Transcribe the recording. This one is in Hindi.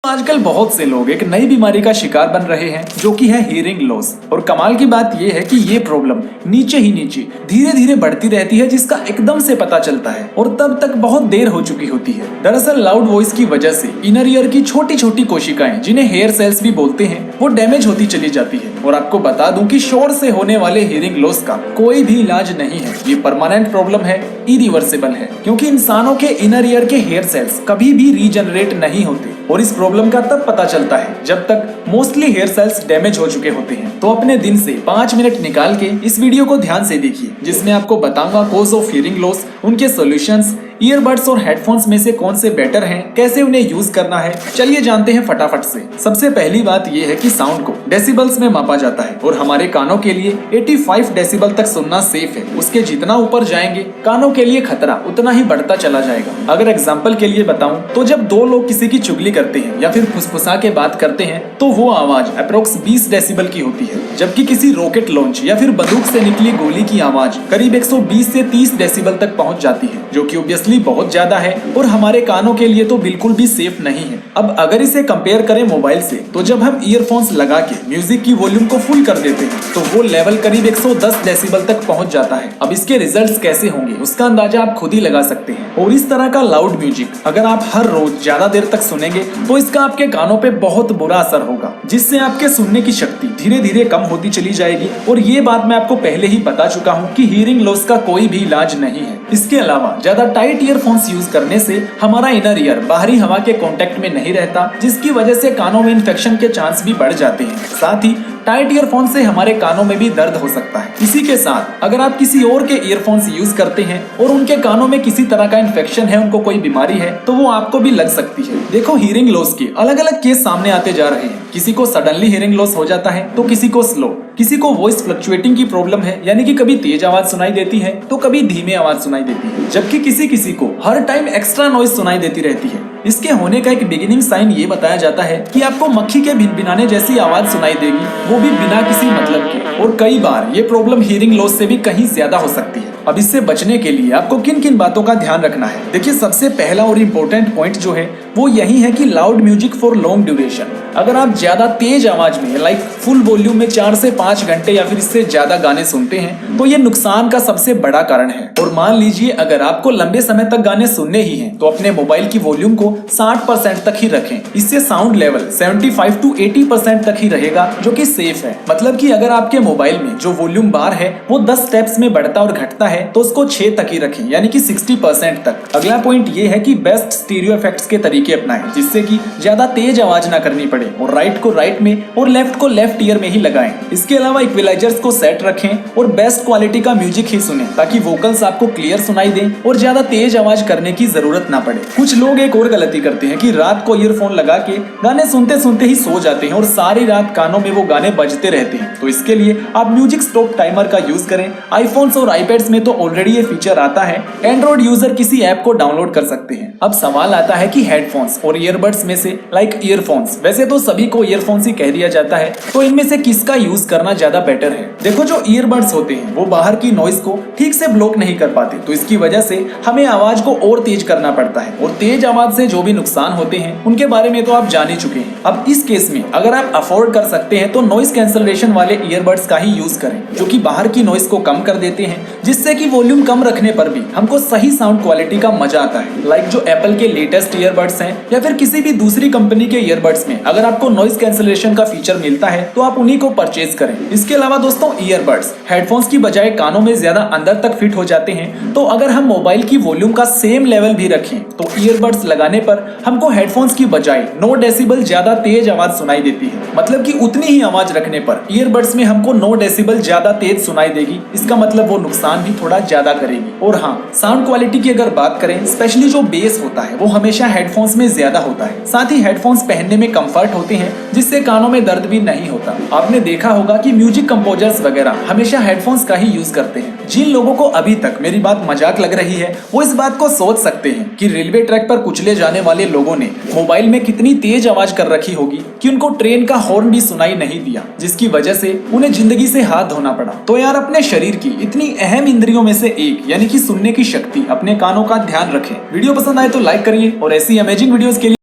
आजकल बहुत से लोग एक नई बीमारी का शिकार बन रहे हैं जो कि है हियरिंग लॉस। और कमाल की बात यह है कि ये प्रॉब्लम नीचे ही नीचे धीरे धीरे बढ़ती रहती है, जिसका एकदम से पता चलता है और तब तक बहुत देर हो चुकी होती है। दरअसल लाउड वॉइस की वजह से इनर ईयर की छोटी छोटी कोशिकाएं, जिन्हें हेयर सेल्स भी बोलते हैं, वो डैमेज होती चली जाती है। और आपको बता दूं कि शोर से होने वाले हियरिंग लॉस का कोई भी इलाज नहीं है। ये परमानेंट प्रॉब्लम है, इरिवर्सिबल है, क्योंकि इंसानों के इनर ईयर के हेयर सेल्स कभी भी रीजनरेट नहीं होते। और इस प्रॉब्लम का तब पता चलता है जब तक मोस्टली हेयर सेल्स डैमेज हो चुके होते हैं। तो अपने दिन से 5 मिनट निकाल के इस वीडियो को ध्यान से देखिए, जिसमें आपको बताऊंगा कॉज ऑफ हियरिंग लॉस, उनके सॉल्यूशंस, ईयरबड्स और हेडफोन्स में से कौन से बेटर हैं, कैसे उन्हें यूज करना है। चलिए जानते हैं फटाफट से। सबसे पहली बात यह है कि साउंड को डेसिबल्स में मापा जाता है और हमारे कानों के लिए 85 डेसिबल तक सुनना सेफ है। उसके जितना ऊपर जाएंगे कानों के लिए खतरा उतना ही बढ़ता चला जाएगा। अगर एग्जाम्पल के लिए बताऊं तो जब दो लोग किसी की चुगली करते हैं या फिर फुसफुसा के बात करते हैं तो वो आवाज अप्रोक्स 20 डेसिबल की होती है, जबकि किसी रॉकेट लॉन्च या फिर बंदूक से निकली गोली की आवाज करीब 120 से 30 डेसिबल तक पहुंच जाती है, जो कि ऑब्वियसली बहुत ज्यादा है और हमारे कानों के लिए तो बिल्कुल भी सेफ नहीं है। अब अगर इसे कंपेयर करें मोबाइल से, तो जब हम ईयरफोन्स लगा के म्यूजिक की वॉल्यूम को फुल कर देते हैं तो वो लेवल करीब 110 डेसिबल तक पहुंच जाता है। अब इसके रिजल्ट्स कैसे होंगे उसका अंदाजा आप खुद ही लगा सकते हैं। और इस तरह का लाउड म्यूजिक अगर आप हर रोज ज्यादा देर तक सुनेंगे तो इसका आपके कानों पे बहुत बुरा असर होगा, जिससे आपके सुनने की शक्ति धीरे धीरे कम होती चली जाएगी। और ये बात मैं आपको पहले ही बता चुका हूँ कि हियरिंग लॉस का कोई भी इलाज नहीं है। इसके अलावा ज्यादा टाइट ईयरफोन्स यूज करने से हमारा इनर ईयर बाहरी हवा के कांटेक्ट में नहीं रहता, जिसकी वजह से कानों में इन्फेक्शन के चांस भी बढ़ जाते हैं। साथ ही टाइट ईयरफोन से हमारे कानों में भी दर्द हो सकता है। इसी के साथ अगर आप किसी और के ईयरफोन्स यूज करते हैं और उनके कानों में किसी तरह का इन्फेक्शन है, उनको कोई बीमारी है, तो वो आपको भी लग सकती है। देखो, हियरिंग लॉस के अलग अलग केस सामने आते जा रहे हैं। किसी को सडनली हियरिंग लॉस हो जाता है तो किसी को स्लो, किसी को वॉइस फ्लक्चुएटिंग की प्रॉब्लम है, यानी कि कभी तेज आवाज सुनाई देती है तो कभी धीमे आवाज सुनाई देती है, जबकि किसी को हर टाइम एक्स्ट्रा नॉइज सुनाई देती रहती है। इसके होने का एक बिगिनिंग साइन ये बताया जाता है कि आपको मक्खी के भिनभिनाने जैसी आवाज सुनाई देगी, वो भी बिना किसी मतलब के। और कई बार ये प्रॉब्लम हियरिंग लॉस से भी कहीं ज्यादा हो सकती है। अब इससे बचने के लिए आपको किन किन बातों का ध्यान रखना है। देखिए, सबसे पहला और इम्पोर्टेंट पॉइंट जो है वो यही है कि loud music for long duration. अगर आप ज्यादा तेज आवाज में लाइक फुल वॉल्यूम में 4 से 5 घंटे या फिर इससे ज्यादा गाने सुनते हैं तो ये नुकसान का सबसे बड़ा कारण है। और मान लीजिए अगर आपको लंबे समय तक गाने सुनने ही हैं तो अपने मोबाइल की वॉल्यूम को 60% तक ही रखें। इससे साउंड लेवल 75 to 80% तक ही रहेगा, जो कि सेफ है। मतलब कि अगर आपके मोबाइल में जो वॉल्यूम बार है वो 10 स्टेप्स में बढ़ता और घटता है तो उसको 6 तक ही रखें, यानी कि 60% तक। अगला पॉइंट ये है कि बेस्ट स्टीरियो इफेक्ट्स के तरीके अपनाएं, जिससे कि ज्यादा तेज आवाज ना करनी पड़े, और राइट को राइट में और लेफ्ट को लेफ्ट ईयर में ही लगाएं। इसके अलावा इक्विलाइजर्स को सेट रखें और बेस्ट क्वालिटी का म्यूजिक ही सुने, ताकि वोकल्स आपको क्लियर सुनाई दें और ज्यादा तेज आवाज करने की जरूरत ना पड़े। कुछ लोग एक और गलती करते हैं कि रात को ईयरफोन लगा के गाने सुनते सुनते ही सो जाते हैं और सारी रात कानों में वो गाने बजते रहते हैं। तो इसके लिए आप म्यूजिक स्टॉप टाइमर का यूज करें। आईफोन्स और आईपैड्स में तो ऑलरेडी ये फीचर आता है। एंड्रॉइड यूजर किसी ऐप को डाउनलोड कर सकते हैं। अब सवाल आता है कि हेडफोन्स और ईयरबड्स में से लाइक ईयरफोन्स, वैसे तो सभी को ईयरफोन्स ही कह दिया जाता है, तो इनमें से किसका यूज करना ज्यादा बेटर है। देखो, जो ईयरबड्स होते हैं वो बाहर की नॉइज को ठीक से ब्लॉक नहीं कर पाते, तो इसकी वजह से हमें आवाज को और तेज करना पड़ता है। और तेज आवाज से जो भी नुकसान होते हैं उनके बारे में तो आप जान ही चुके हैं। अब इस केस में अगर आप अफोर्ड कर सकते हैं तो नॉइज कैंसलेशन वाले ईयरबड्स का ही यूज करें, जो कि बाहर की नॉइज को कम कर देते हैं, जिससे कि वॉल्यूम कम रखने पर भी हमको सही साउंड क्वालिटी का मजा आता है। लाइक जो एप्पल के लेटेस्ट ईयरबड्स हैं या फिर किसी भी दूसरी कंपनी के ईयरबड्स में अगर आपको नॉइज कैंसलेशन का फीचर मिलता है तो आप उन्हीं को परचेज करें। इसके अलावा दोस्तों, ईयरबड्स हेडफोन्स की बजाय कानों में ज्यादा अंदर तक फिट हो जाते हैं, तो अगर हम मोबाइल की वॉल्यूम का सेम लेवल भी रखें तो ईयरबड्स लगाने पर हमको हेडफोन्स की बजाय 9 डेसिबल ज्यादा तेज आवाज सुनाई देती है। मतलब कि उतनी ही आवाज रखने पर ईयरबड्स में हमको 9 डेसिबल ज्यादा तेज सुनाई देगी। इसका मतलब वो नुकसान भी थोड़ा ज्यादा करेगी। और हाँ, साउंड क्वालिटी की अगर बात करें, स्पेशली जो बेस होता है वो हमेशा हेडफोन्स में ज्यादा होता है। साथ ही हेडफोन्स पहनने में कंफर्ट होते हैं, जिससे कानों में दर्द भी नहीं होता। आपने देखा होगा कि म्यूजिक कंपोजर्स वगैरह हमेशा हेडफोन्स का ही यूज करते हैं। जिन लोगों को अभी तक मेरी बात मजाक लग रही है वो इस बात को सोच सकते हैं कि रेलवे ट्रैक पर कुचले जाने वाले लोगों ने मोबाइल में कितनी तेज आवाज कर रखी होगी कि उनको ट्रेन का हॉर्न भी सुनाई नहीं दिया, जिसकी वजह से उन्हें जिंदगी से हाथ धोना पड़ा। तो यार, अपने शरीर की इतनी अहम इंद्रियों में से एक यानी कि सुनने की शक्ति, अपने कानों का ध्यान रखें। वीडियो पसंद आए तो लाइक करिए और ऐसी अमेजिंग वीडियोस के लिए